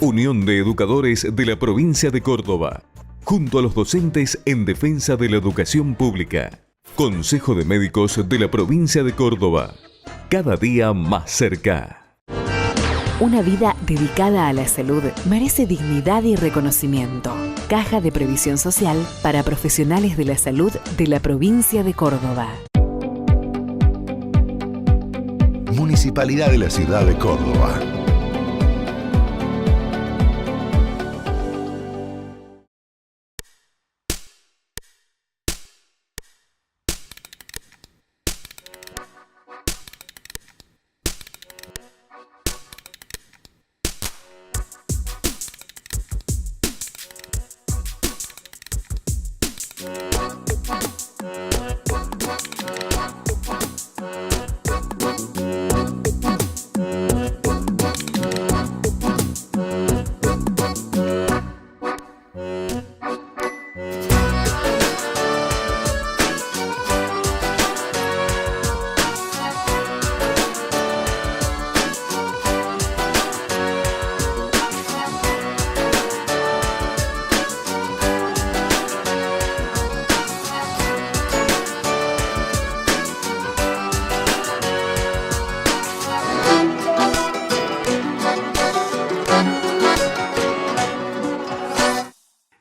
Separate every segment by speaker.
Speaker 1: Unión de Educadores de la Provincia de Córdoba, junto a los docentes en defensa de la educación pública. Consejo de Médicos de la Provincia de Córdoba, cada día más cerca.
Speaker 2: Una vida dedicada a la salud merece dignidad y reconocimiento. Caja de Previsión Social para profesionales de la salud de la Provincia de Córdoba.
Speaker 3: Municipalidad de la Ciudad de Córdoba.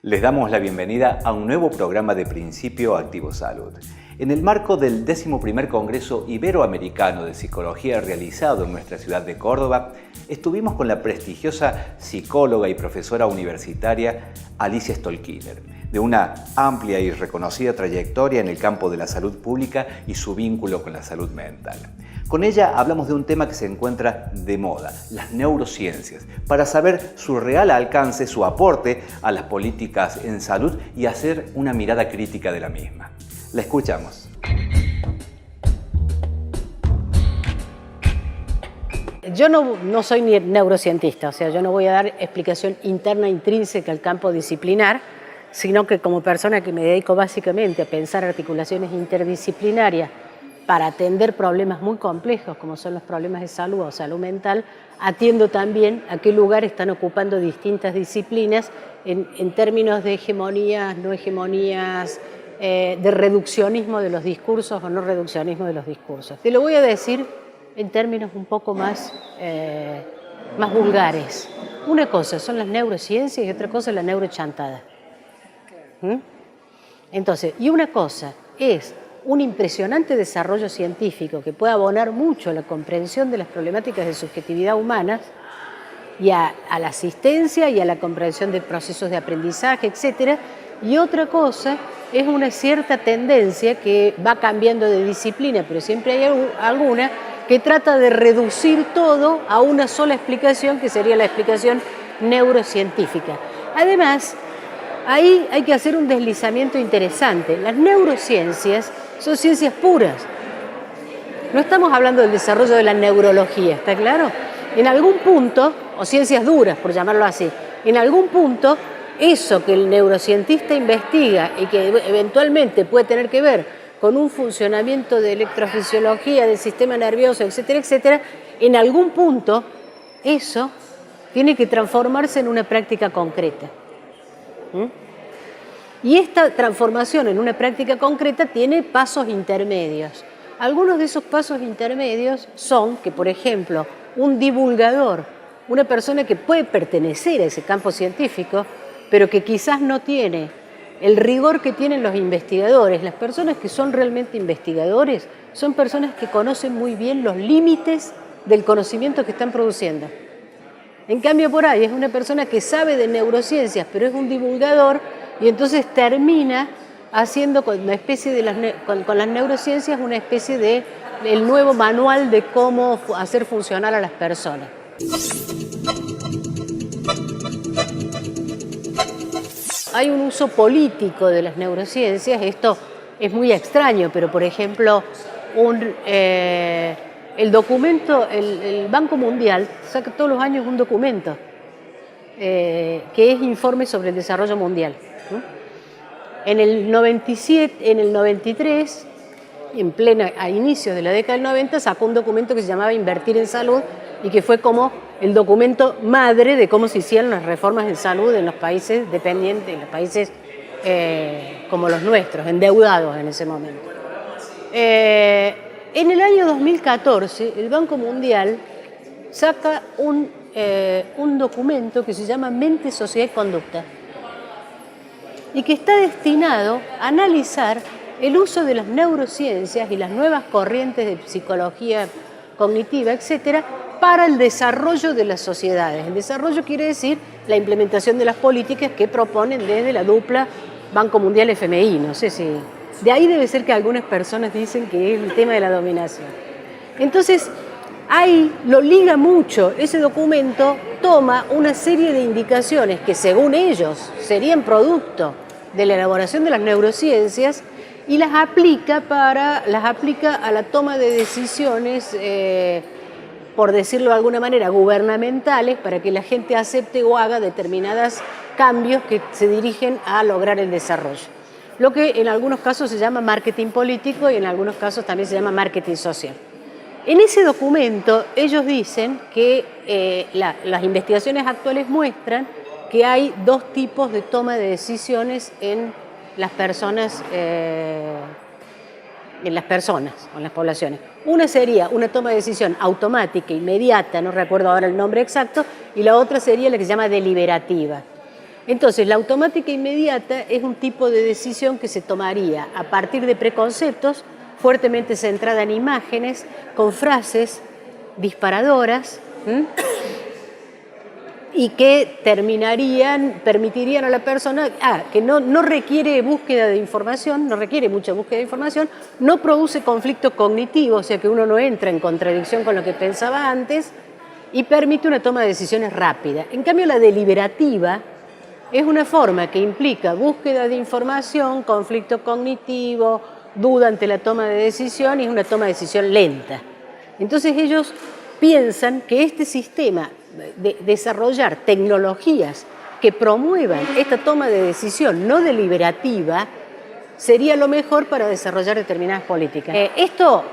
Speaker 4: Les damos la bienvenida a un nuevo programa de Principio Activo Salud. En el marco del 11º Congreso Iberoamericano de Psicología realizado en nuestra ciudad de Córdoba, estuvimos con la prestigiosa psicóloga y profesora universitaria Alicia Stolkiner, de una amplia y reconocida trayectoria en el campo de la salud pública y su vínculo con la salud mental. Con ella hablamos de un tema que se encuentra de moda, las neurociencias, para saber su real alcance, su aporte a las políticas en salud y hacer una mirada crítica de la misma. La escuchamos.
Speaker 5: Yo no soy ni neurocientista, o sea, yo no voy a dar explicación interna intrínseca al campo disciplinar, sino que como persona que me dedico básicamente a pensar articulaciones interdisciplinarias para atender problemas muy complejos como son los problemas de salud o salud mental, atiendo también a qué lugar están ocupando distintas disciplinas en términos de hegemonías, no hegemonías, de reduccionismo de los discursos o no reduccionismo de los discursos. Te lo voy a decir en términos un poco más vulgares. Una cosa son las neurociencias y otra cosa es la neurochantada. Entonces, y una cosa es un impresionante desarrollo científico que puede abonar mucho a la comprensión de las problemáticas de subjetividad humanas y a la asistencia y a la comprensión de procesos de aprendizaje, etc. Y otra cosa es una cierta tendencia que va cambiando de disciplina, pero siempre hay alguna que trata de reducir todo a una sola explicación, que sería la explicación neurocientífica. Además, ahí hay que hacer un deslizamiento interesante. Las neurociencias son ciencias puras. No estamos hablando del desarrollo de la neurología, ¿está claro? En algún punto, o ciencias duras, por llamarlo así, en algún punto, eso que el neurocientista investiga y que eventualmente puede tener que ver con un funcionamiento de electrofisiología del sistema nervioso, etcétera, etcétera, en algún punto eso tiene que transformarse en una práctica concreta. Y esta transformación en una práctica concreta tiene pasos intermedios. Algunos de esos pasos intermedios son que, por ejemplo, un divulgador, una persona que puede pertenecer a ese campo científico, pero que quizás no tiene el rigor que tienen los investigadores. Las personas que son realmente investigadores son personas que conocen muy bien los límites del conocimiento que están produciendo. En cambio, por ahí es una persona que sabe de neurociencias, pero es un divulgador y entonces termina haciendo con una especie de con las neurociencias una especie de el nuevo manual de cómo hacer funcionar a las personas. Hay un uso político de las neurociencias. Esto es muy extraño, pero por ejemplo, el documento, el Banco Mundial saca todos los años un documento que es informe sobre el desarrollo mundial. En el 97, en el 93, a inicios de la década del 90, sacó un documento que se llamaba Invertir en Salud y que fue como el documento madre de cómo se hicieron las reformas en salud en los países dependientes, en los países como los nuestros, endeudados en ese momento. En el año 2014, el Banco Mundial saca un documento que se llama Mente, Sociedad y Conducta, y que está destinado a analizar el uso de las neurociencias y las nuevas corrientes de psicología cognitiva, etcétera, para el desarrollo de las sociedades. El desarrollo quiere decir la implementación de las políticas que proponen desde la dupla Banco Mundial FMI. No sé si... De ahí debe ser que algunas personas dicen que es el tema de la dominación. Entonces, ahí lo liga mucho. Ese documento toma una serie de indicaciones que según ellos serían producto de la elaboración de las neurociencias y las aplica a la toma de decisiones, por decirlo de alguna manera, gubernamentales, para que la gente acepte o haga determinados cambios que se dirigen a lograr el desarrollo. Lo que en algunos casos se llama marketing político y en algunos casos también se llama marketing social. En ese documento ellos dicen que las investigaciones actuales muestran que hay dos tipos de toma de decisiones en las personas, o en las poblaciones. Una sería una toma de decisión automática, inmediata, no recuerdo ahora el nombre exacto, y la otra sería la que se llama deliberativa. Entonces, la automática inmediata es un tipo de decisión que se tomaría a partir de preconceptos, fuertemente centrada en imágenes, con frases disparadoras, y que permitirían a la persona, que no requiere búsqueda de información, no requiere mucha búsqueda de información, no produce conflicto cognitivo, o sea que uno no entra en contradicción con lo que pensaba antes, y permite una toma de decisiones rápida. En cambio, la deliberativa es una forma que implica búsqueda de información, conflicto cognitivo, duda ante la toma de decisión, y es una toma de decisión lenta. Entonces ellos piensan que este sistema de desarrollar tecnologías que promuevan esta toma de decisión no deliberativa sería lo mejor para desarrollar determinadas políticas. Esto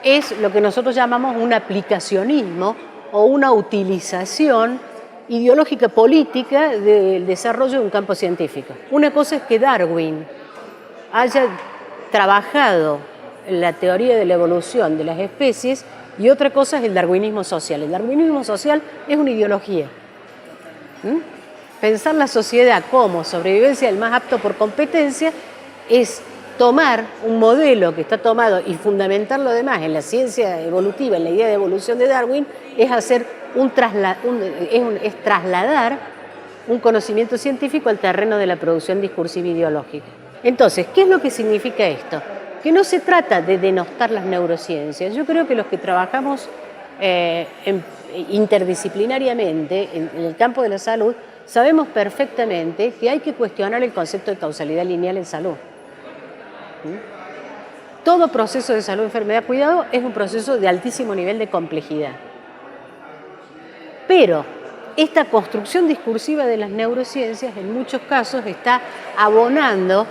Speaker 5: es lo que nosotros llamamos un aplicacionismo o una utilización ideológica política del desarrollo de un campo científico. Una cosa es que Darwin haya trabajado en la teoría de la evolución de las especies y otra cosa es el darwinismo social. El darwinismo social es una ideología. Pensar la sociedad como sobrevivencia del más apto por competencia es tomar un modelo que está tomado y fundamentarlo además en la ciencia evolutiva, en la idea de evolución de Darwin, es hacer trasladar un conocimiento científico al terreno de la producción discursiva ideológica. Entonces, ¿qué es lo que significa esto? Que no se trata de denostar las neurociencias. Yo creo que los que trabajamos interdisciplinariamente en el campo de la salud sabemos perfectamente que hay que cuestionar el concepto de causalidad lineal en salud. Todo proceso de salud, enfermedad, cuidado es un proceso de altísimo nivel de complejidad. Pero esta construcción discursiva de las neurociencias en muchos casos está abonando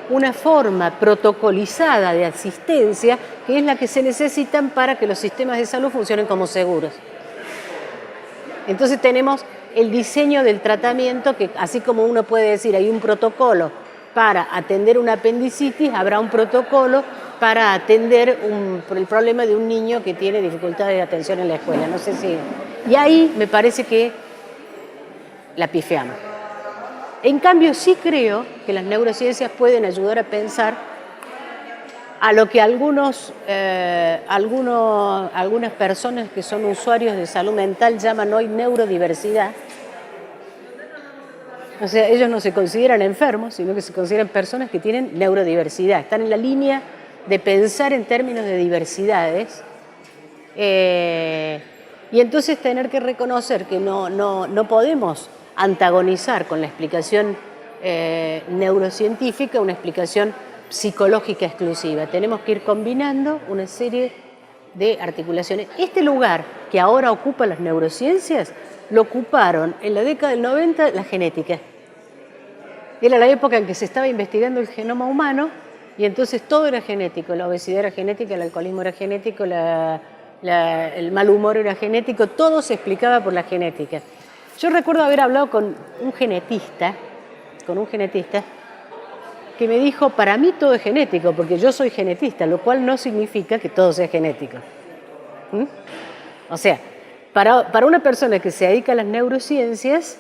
Speaker 5: una forma protocolizada de asistencia que es la que se necesitan para que los sistemas de salud funcionen como seguros. Entonces tenemos el diseño del tratamiento que, así como uno puede decir hay un protocolo para atender una apendicitis, habrá un protocolo para atender el problema de un niño que tiene dificultades de atención en la escuela. No sé si... Y ahí me parece que la pifiamos. En cambio, sí creo que las neurociencias pueden ayudar a pensar a lo que algunas personas que son usuarios de salud mental llaman hoy neurodiversidad. O sea, ellos no se consideran enfermos, sino que se consideran personas que tienen neurodiversidad. Están en la línea de pensar en términos de diversidades. Y entonces tener que reconocer que no podemos antagonizar con la explicación neurocientífica una explicación psicológica exclusiva. Tenemos que ir combinando una serie de articulaciones. Este lugar que ahora ocupa las neurociencias lo ocuparon en la década del 90 la genética. Era la época en que se estaba investigando el genoma humano y entonces todo era genético. La obesidad era genética, el alcoholismo era genético, la el mal humor era genético, todo se explicaba por la genética. Yo recuerdo haber hablado con un genetista que me dijo, para mí todo es genético, porque yo soy genetista, lo cual no significa que todo sea genético. O sea, para una persona que se dedica a las neurociencias,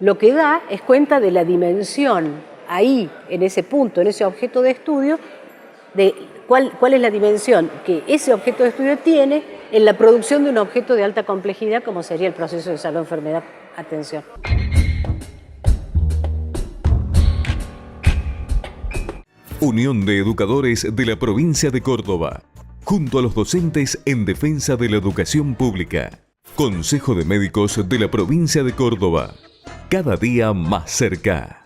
Speaker 5: lo que da es cuenta de la dimensión ahí, en ese punto, en ese objeto de estudio, de cuál es la dimensión que ese objeto de estudio tiene en la producción de un objeto de alta complejidad, como sería el proceso de salud-enfermedad. Atención.
Speaker 1: Unión de Educadores de la Provincia de Córdoba, junto a los docentes en defensa de la educación pública. Consejo de Médicos de la Provincia de Córdoba, cada día más cerca.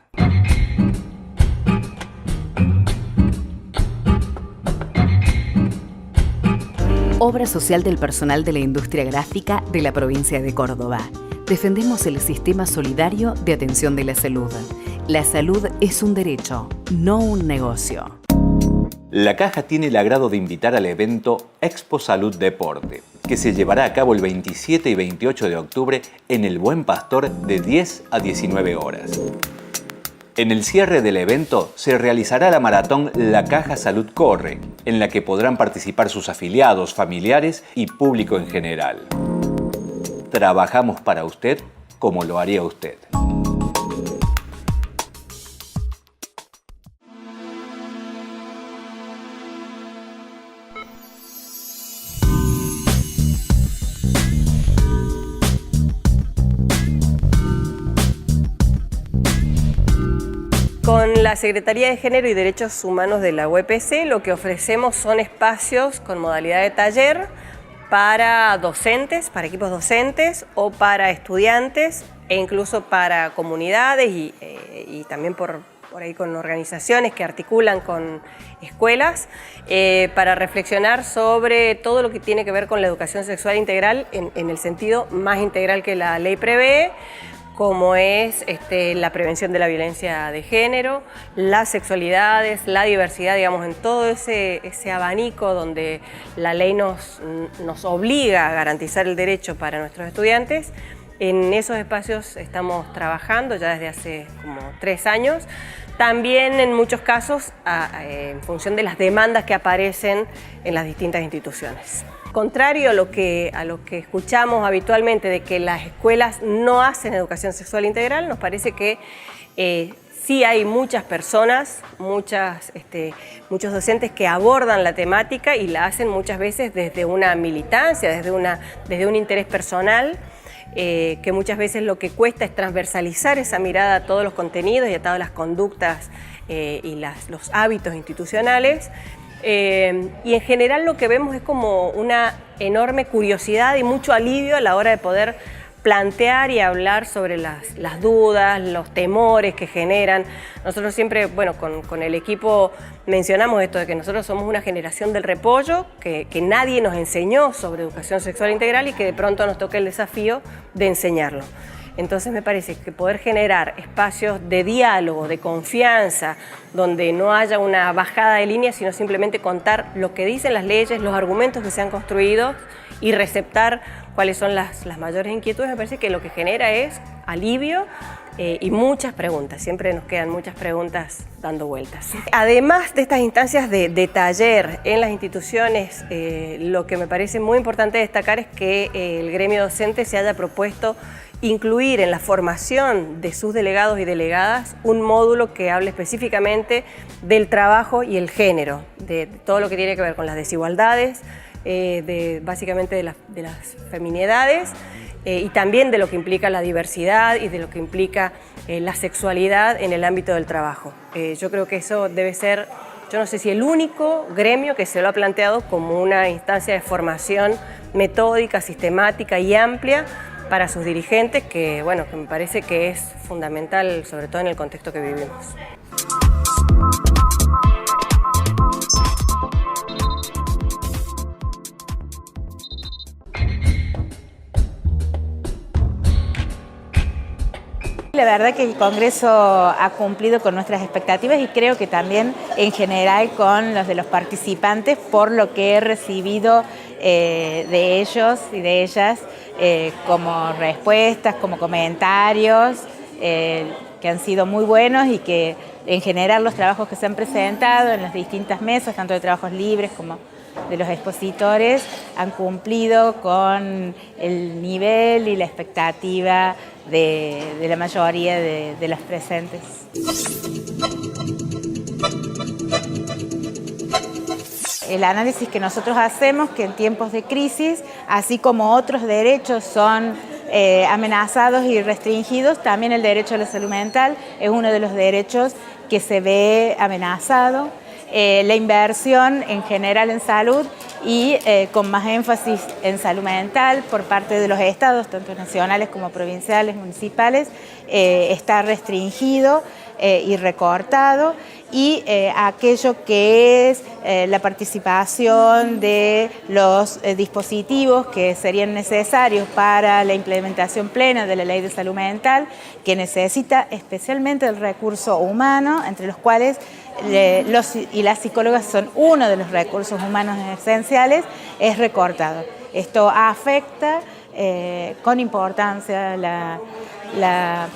Speaker 2: Obra social del personal de la industria gráfica de la provincia de Córdoba. Defendemos el sistema solidario de atención de la salud. La salud es un derecho, no un negocio.
Speaker 4: La Caja tiene el agrado de invitar al evento Expo Salud Deporte, que se llevará a cabo el 27 y 28 de octubre en el Buen Pastor de 10 a 19 horas. En el cierre del evento se realizará la maratón La Caja Salud Corre, en la que podrán participar sus afiliados, familiares y público en general. Trabajamos para usted como lo haría usted.
Speaker 6: Con la Secretaría de Género y Derechos Humanos de la UPC lo que ofrecemos son espacios con modalidad de taller para docentes, para equipos docentes o para estudiantes e incluso para comunidades y también por ahí con organizaciones que articulan con escuelas para reflexionar sobre todo lo que tiene que ver con la educación sexual integral en el sentido más integral que la ley prevé, como es la prevención de la violencia de género, las sexualidades, la diversidad, digamos, en todo ese abanico donde la ley nos obliga a garantizar el derecho para nuestros estudiantes. En esos espacios estamos trabajando ya desde hace como 3 años, también en muchos casos en función de las demandas que aparecen en las distintas instituciones. Contrario a lo que escuchamos habitualmente de que las escuelas no hacen educación sexual integral, nos parece que sí hay muchas personas, muchos docentes que abordan la temática y la hacen muchas veces desde una militancia, desde un interés personal, que muchas veces lo que cuesta es transversalizar esa mirada a todos los contenidos y a todas las conductas y los hábitos institucionales. Y en general lo que vemos es como una enorme curiosidad y mucho alivio a la hora de poder plantear y hablar sobre las dudas, los temores que generan. Nosotros siempre, bueno, con el equipo mencionamos esto de que nosotros somos una generación del repollo, que nadie nos enseñó sobre educación sexual integral y que de pronto nos toca el desafío de enseñarlo. Entonces me parece que poder generar espacios de diálogo, de confianza, donde no haya una bajada de línea, sino simplemente contar lo que dicen las leyes, los argumentos que se han construido y receptar cuáles son las mayores inquietudes, me parece que lo que genera es alivio y muchas preguntas. Siempre nos quedan muchas preguntas dando vueltas. Además de estas instancias de taller en las instituciones, lo que me parece muy importante destacar es que el gremio docente se haya propuesto incluir en la formación de sus delegados y delegadas un módulo que hable específicamente del trabajo y el género, de todo lo que tiene que ver con las desigualdades, básicamente de las feminidades y también de lo que implica la diversidad y de lo que implica la sexualidad en el ámbito del trabajo. Yo creo que eso debe ser, yo no sé si el único gremio que se lo ha planteado como una instancia de formación metódica, sistemática y amplia para sus dirigentes, que me parece que es fundamental, sobre todo en el contexto que vivimos.
Speaker 7: La verdad que el Congreso ha cumplido con nuestras expectativas y creo que también en general con los de los participantes, por lo que he recibido de ellos y de ellas como respuestas, como comentarios que han sido muy buenos y que en general los trabajos que se han presentado en las distintas mesas, tanto de trabajos libres como de los expositores, han cumplido con el nivel y la expectativa de la mayoría de los presentes. El análisis que nosotros hacemos, que en tiempos de crisis, así como otros derechos son amenazados y restringidos, también el derecho a la salud mental es uno de los derechos que se ve amenazado. La inversión en general en salud y con más énfasis en salud mental por parte de los estados, tanto nacionales como provinciales, municipales, está restringido y recortado, y aquello que es la participación de los dispositivos que serían necesarios para la implementación plena de la Ley de Salud Mental, que necesita especialmente el recurso humano, entre los cuales los y las psicólogas son uno de los recursos humanos esenciales, es recortado. Esto afecta con importancia la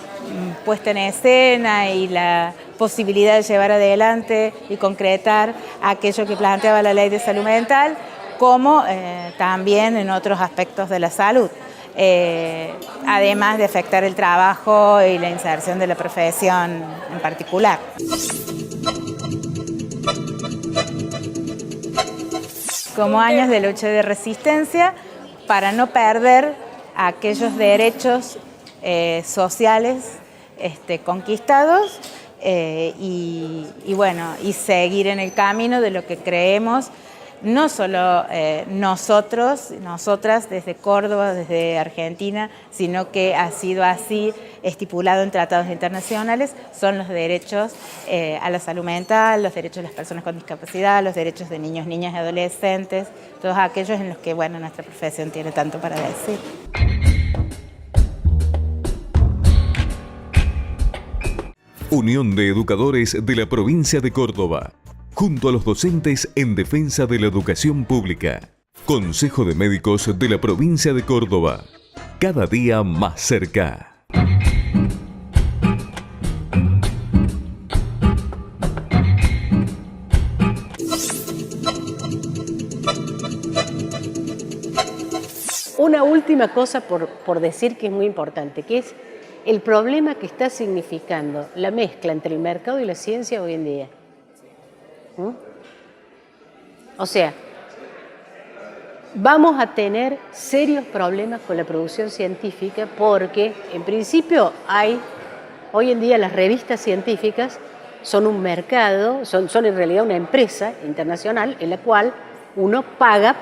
Speaker 7: puesta en escena y la posibilidad de llevar adelante y concretar aquello que planteaba la Ley de Salud Mental, como también en otros aspectos de la salud, además de afectar el trabajo y la inserción de la profesión en particular. Como años de lucha y de resistencia, para no perder aquellos derechos sociales conquistados y seguir en el camino de lo que creemos, no solo nosotros, nosotras desde Córdoba, desde Argentina, sino que ha sido así estipulado en tratados internacionales, son los derechos a la salud mental, los derechos de las personas con discapacidad, los derechos de niños, niñas y adolescentes, todos aquellos en los que nuestra profesión tiene tanto para decir.
Speaker 1: Unión de Educadores de la Provincia de Córdoba, junto a los docentes en defensa de la educación pública. Consejo de Médicos de la Provincia de Córdoba, cada día más cerca.
Speaker 5: Una última cosa por decir que es muy importante, que es el problema que está significando la mezcla entre el mercado y la ciencia hoy en día. O sea, vamos a tener serios problemas con la producción científica porque, en principio, hoy en día las revistas científicas son un mercado, son en realidad una empresa internacional en la cual uno paga,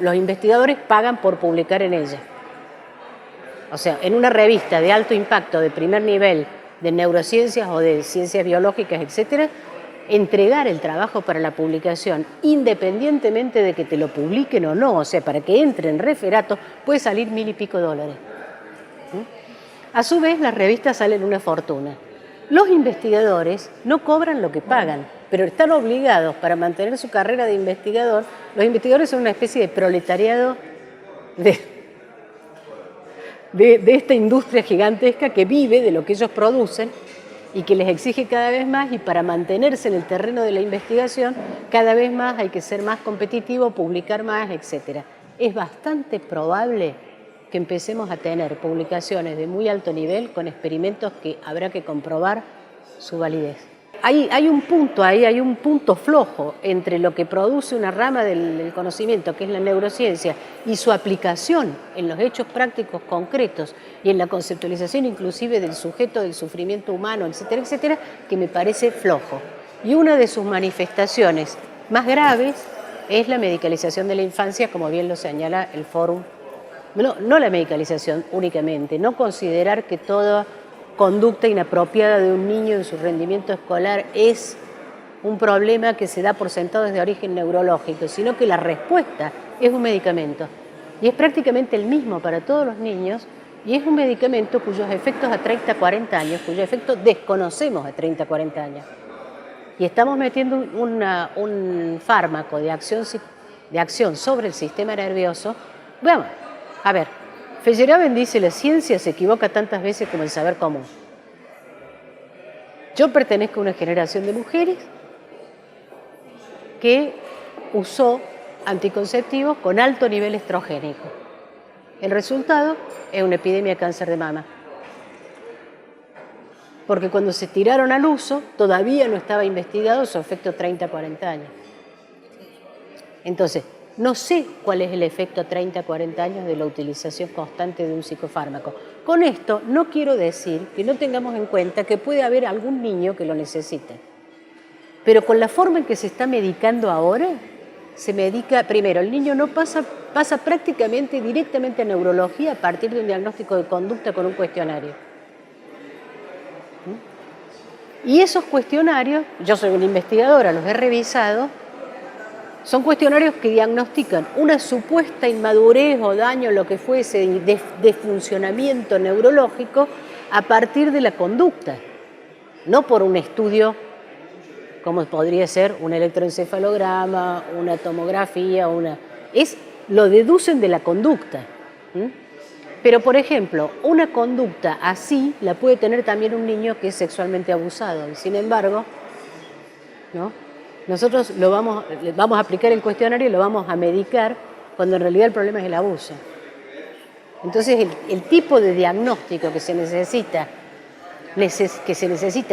Speaker 5: los investigadores pagan por publicar en ella. O sea, en una revista de alto impacto, de primer nivel, de neurociencias o de ciencias biológicas, etcétera, entregar el trabajo para la publicación, independientemente de que te lo publiquen o no, o sea, para que entre en referato, puede salir $1.000 y pico. A su vez, las revistas salen una fortuna. Los investigadores no cobran lo que pagan, pero están obligados para mantener su carrera de investigador. Los investigadores son una especie de proletariado de esta industria gigantesca que vive de lo que ellos producen y que les exige cada vez más, y para mantenerse en el terreno de la investigación cada vez más hay que ser más competitivo, publicar más, etc. Es bastante probable que empecemos a tener publicaciones de muy alto nivel con experimentos que habrá que comprobar su validez. Hay un punto ahí, hay un punto flojo entre lo que produce una rama del conocimiento, que es la neurociencia, y su aplicación en los hechos prácticos concretos y en la conceptualización inclusive del sujeto, del sufrimiento humano, etcétera, etcétera, que me parece flojo. Y una de sus manifestaciones más graves es la medicalización de la infancia, como bien lo señala el Fórum. No la medicalización únicamente, no considerar que toda conducta inapropiada de un niño en su rendimiento escolar es un problema que se da por sentado desde origen neurológico, sino que la respuesta es un medicamento. Y es prácticamente el mismo para todos los niños, y es un medicamento cuyos efectos a 30, 40 años, cuyos efectos desconocemos a 30, 40 años. Y estamos metiendo un fármaco de acción de acción sobre el sistema nervioso, vamos, a ver, Feyerabend dice, la ciencia se equivoca tantas veces como el saber común. Yo pertenezco a una generación de mujeres que usó anticonceptivos con alto nivel estrogénico. El resultado es una epidemia de cáncer de mama. Porque cuando se tiraron al uso, todavía no estaba investigado su efecto 30 a 40 años. Entonces, no sé cuál es el efecto a 30 a 40 años de la utilización constante de un psicofármaco. Con esto no quiero decir que no tengamos en cuenta que puede haber algún niño que lo necesite. Pero con la forma en que se está medicando ahora, se medica, primero, el niño no pasa prácticamente directamente a neurología a partir de un diagnóstico de conducta con un cuestionario. Y esos cuestionarios, yo soy una investigadora, los he revisado, son cuestionarios que diagnostican una supuesta inmadurez o daño, lo que fuese, de funcionamiento neurológico a partir de la conducta, no por un estudio como podría ser un electroencefalograma, una tomografía, lo deducen de la conducta. Pero, por ejemplo, una conducta así la puede tener también un niño que es sexualmente abusado. Y sin embargo, ¿no? Nosotros vamos a aplicar el cuestionario y lo vamos a medicar cuando en realidad el problema es el abuso. Entonces, el tipo de diagnóstico que se necesita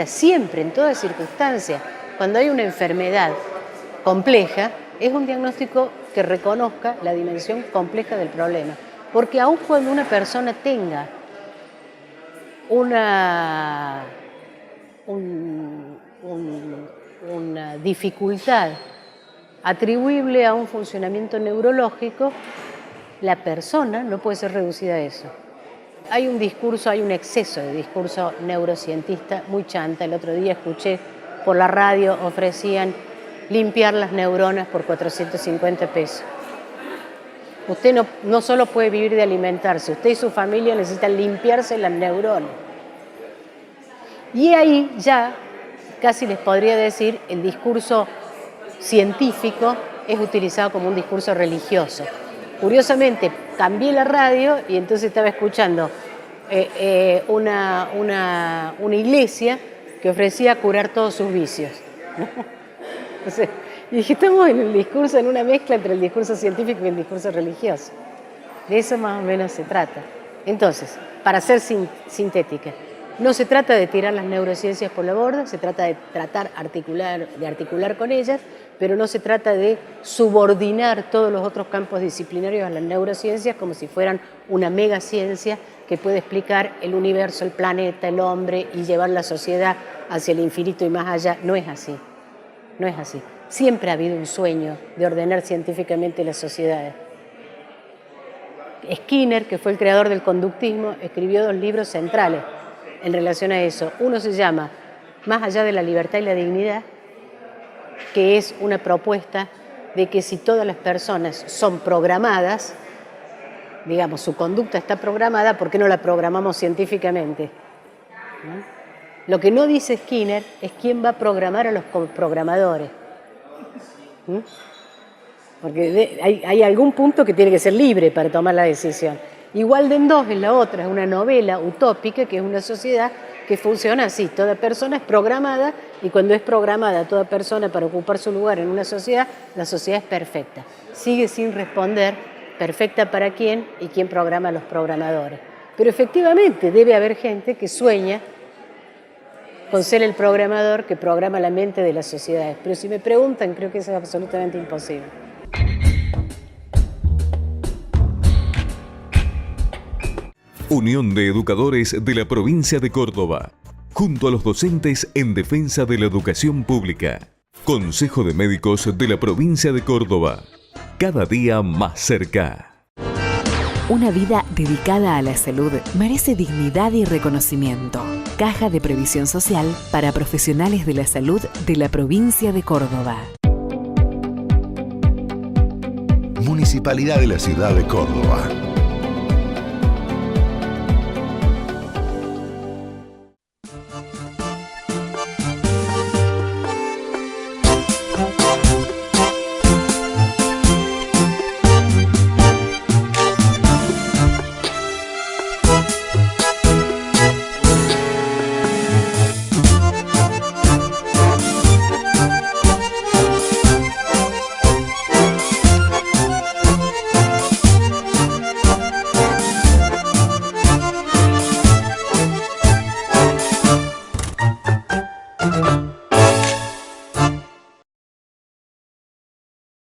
Speaker 5: siempre, en toda circunstancia, cuando hay una enfermedad compleja, es un diagnóstico que reconozca la dimensión compleja del problema. Porque aun cuando una persona tenga una dificultad atribuible a un funcionamiento neurológico, la persona no puede ser reducida a eso. Hay un exceso de discurso neurocientista muy chanta. El otro día escuché por la radio, ofrecían limpiar las neuronas por 450 pesos. Usted no solo puede vivir de alimentarse, usted y su familia necesitan limpiarse las neuronas. Y ahí ya, casi les podría decir, el discurso científico es utilizado como un discurso religioso. Curiosamente, cambié la radio y entonces estaba escuchando una iglesia que ofrecía curar todos sus vicios. Entonces, y dije, estamos en una mezcla entre el discurso científico y el discurso religioso. De eso más o menos se trata. Entonces, para ser sintética, no se trata de tirar las neurociencias por la borda, se trata de articular con ellas, pero no se trata de subordinar todos los otros campos disciplinarios a las neurociencias como si fueran una megaciencia que puede explicar el universo, el planeta, el hombre y llevar la sociedad hacia el infinito y más allá. No es así. No es así. Siempre ha habido un sueño de ordenar científicamente las sociedades. Skinner, que fue el creador del conductismo, escribió 2 libros centrales en relación a eso. Uno se llama Más allá de la libertad y la dignidad, que es una propuesta de que si todas las personas son programadas, digamos, su conducta está programada, ¿por qué no la programamos científicamente? ¿No? Lo que no dice Skinner es quién va a programar a los programadores. Porque hay algún punto que tiene que ser libre para tomar la decisión. Walden 2 es la otra, es una novela utópica que es una sociedad que funciona así. Toda persona es programada y cuando es programada toda persona para ocupar su lugar en una sociedad, la sociedad es perfecta. Sigue sin responder perfecta para quién y quién programa a los programadores. Pero efectivamente debe haber gente que sueña con ser el programador que programa la mente de las sociedades. Pero si me preguntan, creo que eso es absolutamente imposible.
Speaker 1: Unión de Educadores de la Provincia de Córdoba, junto a los docentes en defensa de la educación pública. Consejo de Médicos de la Provincia de Córdoba, cada día más cerca.
Speaker 2: Una vida dedicada a la salud merece dignidad y reconocimiento. Caja de Previsión Social para profesionales de la salud de la Provincia de Córdoba.
Speaker 3: Municipalidad de la Ciudad de Córdoba.